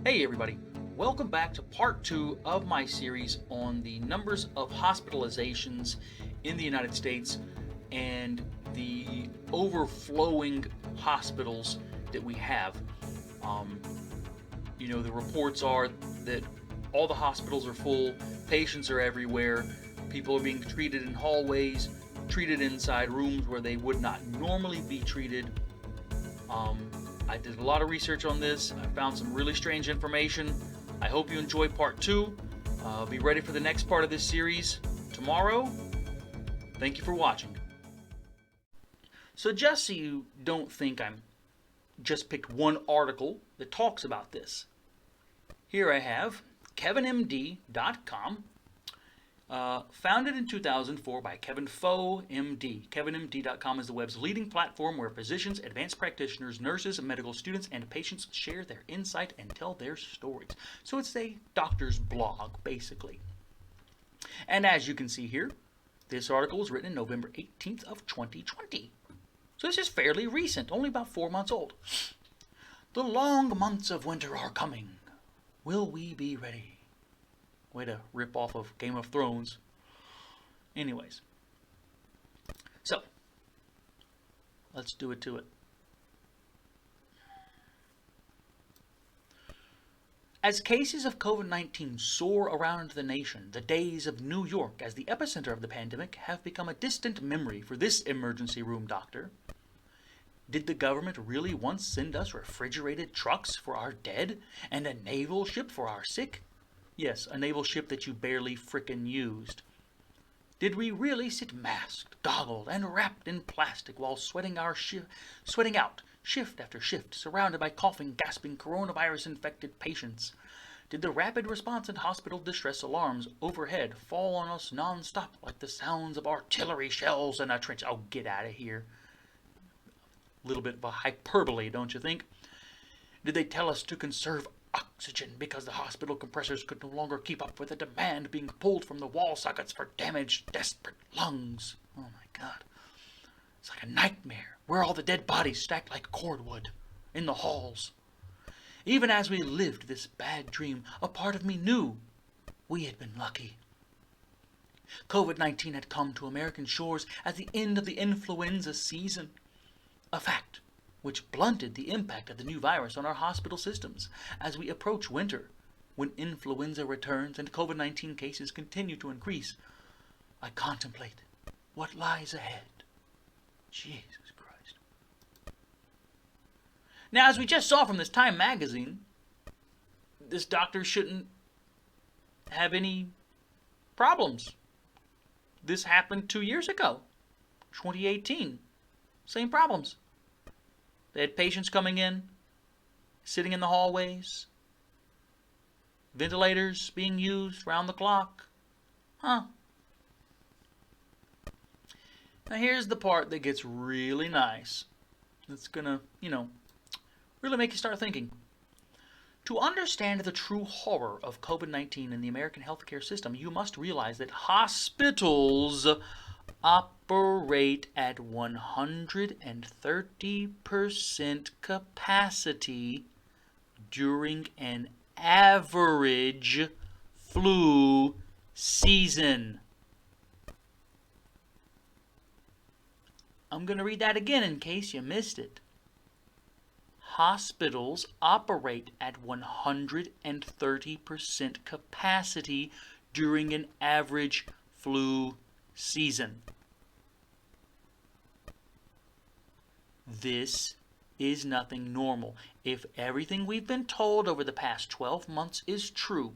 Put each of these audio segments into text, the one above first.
Hey everybody, welcome back to part 2 of my series on the numbers of hospitalizations in the United States and the overflowing hospitals that we have. Um, the reports are that all the hospitals are full, patients are everywhere, people are being treated in hallways, treated inside rooms where they would not normally be treated. I did a lot of research on this. I found some really strange information. I hope you enjoy part 2. Be ready for the next part of this series tomorrow. Thank you for watching. So just so you don't think I'm just picked one article that talks about this, here I have KevinMD.com, founded in 2004 by Kevin Foe, MD. KevinMD.com is the web's leading platform where physicians, advanced practitioners, nurses, medical students, and patients share their insight and tell their stories. So it's a doctor's blog, basically. And as you can see here, this article was written in November 18th of 2020. So this is fairly recent, only about 4 months old. The long months of winter are coming. Will we be ready? Way to rip off of Game of Thrones. Anyways. So, let's do it to it. As cases of COVID-19 soar around the nation, the days of New York as the epicenter of the pandemic have become a distant memory for this emergency room doctor. Did the government really once send us refrigerated trucks for our dead and a naval ship for our sick? Yes, a naval ship that you barely frickin' used. Did we really sit masked, goggled, and wrapped in plastic while sweating out shift after shift, surrounded by coughing, gasping, coronavirus-infected patients? Did the rapid response and hospital distress alarms overhead fall on us non-stop like the sounds of artillery shells in a trench? Oh, get out of here. A little bit of a hyperbole, don't you think? Did they tell us to conserve oxygen because the hospital compressors could no longer keep up with the demand being pulled from the wall sockets for damaged, desperate lungs? Oh my God. It's like a nightmare. Where are all the dead bodies stacked like cordwood in the halls? Even as we lived this bad dream, a part of me knew we had been lucky. COVID-19 had come to American shores at the end of the influenza season. A fact which blunted the impact of the new virus on our hospital systems as we approach winter, when influenza returns and COVID-19 cases continue to increase. I contemplate what lies ahead. Jesus Christ. Now, as we just saw from this Time magazine, this doctor shouldn't have any problems. This happened 2 years ago, 2018. Same problems. They had patients coming in, sitting in the hallways, ventilators being used round the clock. Now here's the part that gets really nice. It's gonna, really make you start thinking. To understand the true horror of COVID-19 in the American healthcare system, you must realize that hospitals operate at 130% capacity during an average flu season. I'm going to read that again in case you missed it. Hospitals operate at 130% capacity during an average flu season. This is nothing normal. If everything we've been told over the past 12 months is true,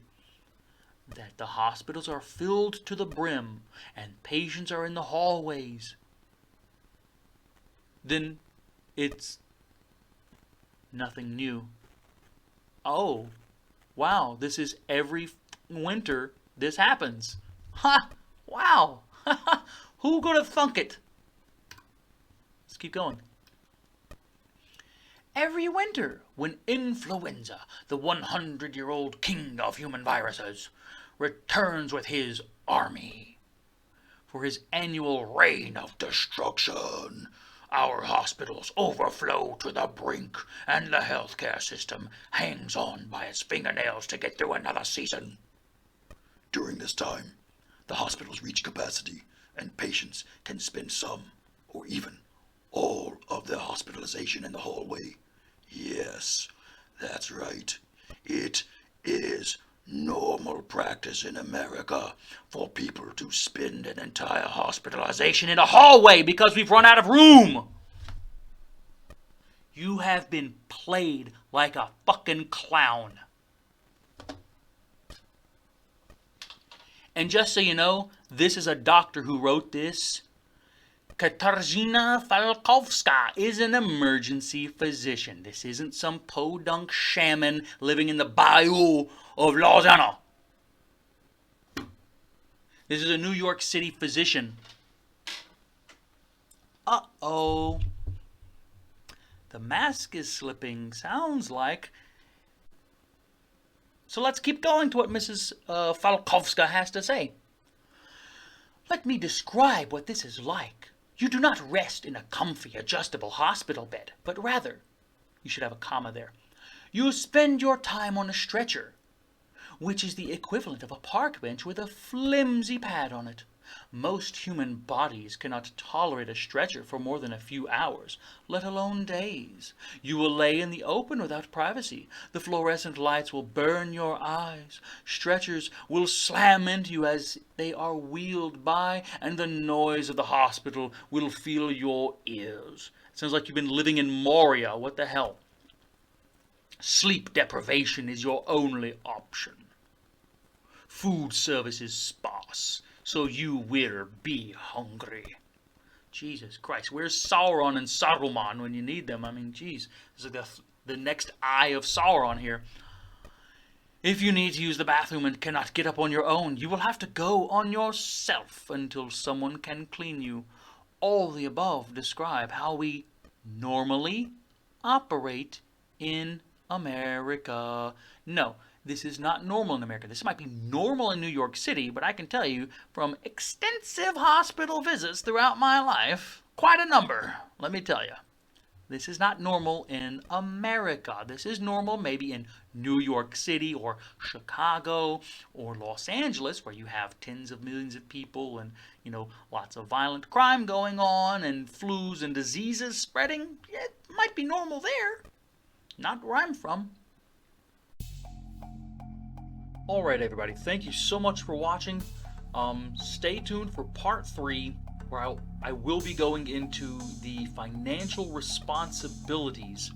that the hospitals are filled to the brim and patients are in the hallways, then it's nothing new. Oh, wow, this is every winter this happens. Ha! Wow! Who could have thunk it? Let's keep going. Every winter, when influenza, the 100-year-old king of human viruses, returns with his army for his annual reign of destruction, Our hospitals overflow to the brink, and the healthcare system hangs on by its fingernails to get through another season. During this time, the hospitals reach capacity, and patients can spend some, or even all of their hospitalization in the hallway. Yes, that's right. It is normal practice in America for people to spend an entire hospitalization In the hallway because we've run out of room. You have been played like a fucking clown. And just so you know, this is a doctor who wrote this. Katarzyna Falkowska is an emergency physician. This isn't some podunk shaman living in the bayou of Lausanne. This is a New York City physician. Uh-oh. The mask is slipping, sounds like. So let's keep going to what Mrs. Falkowska has to say. Let me describe what this is like. You do not rest in a comfy, adjustable hospital bed, but rather, you should have a comma there, you spend your time on a stretcher, which is the equivalent of a park bench with a flimsy pad on it. Most human bodies cannot tolerate a stretcher for more than a few hours, let alone days. You will lay in the open without privacy. The fluorescent lights will burn your eyes. Stretchers will slam into you as they are wheeled by, and the noise of the hospital will fill your ears. It sounds like you've been living in Moria. What the hell? Sleep deprivation is your only option. Food service is sparse, so you will be hungry. Jesus Christ, where's Sauron and Saruman when you need them? I mean, geez, this is like the next eye of Sauron here. If you need to use the bathroom and cannot get up on your own, you will have to go on yourself until someone can clean you. All the above describe how we normally operate in America. No, this is not normal in America. This might be normal in New York City, but I can tell you from extensive hospital visits throughout my life, quite a number, let me tell you. This is not normal in America. This is normal maybe in New York City or Chicago or Los Angeles, where you have tens of millions of people and, you know, lots of violent crime going on and flus and diseases spreading. It might be normal there. Not where I'm from. Alright everybody, thank you so much for watching. Stay tuned for part 3, where I will be going into the financial responsibilities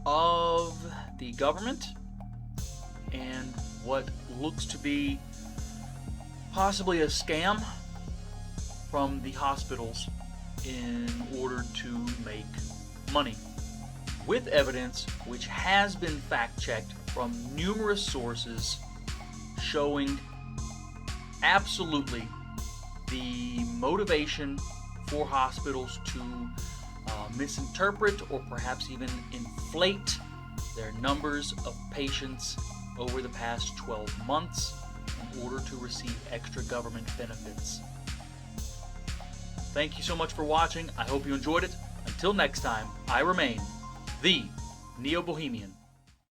of the government and what looks to be possibly a scam from the hospitals in order to make money, with evidence which has been fact-checked from numerous sources showing absolutely the motivation for hospitals to misinterpret or perhaps even inflate their numbers of patients over the past 12 months in order to receive extra government benefits. Thank you so much for watching. I hope you enjoyed it. Until next time, I remain the Neo-Bohemian.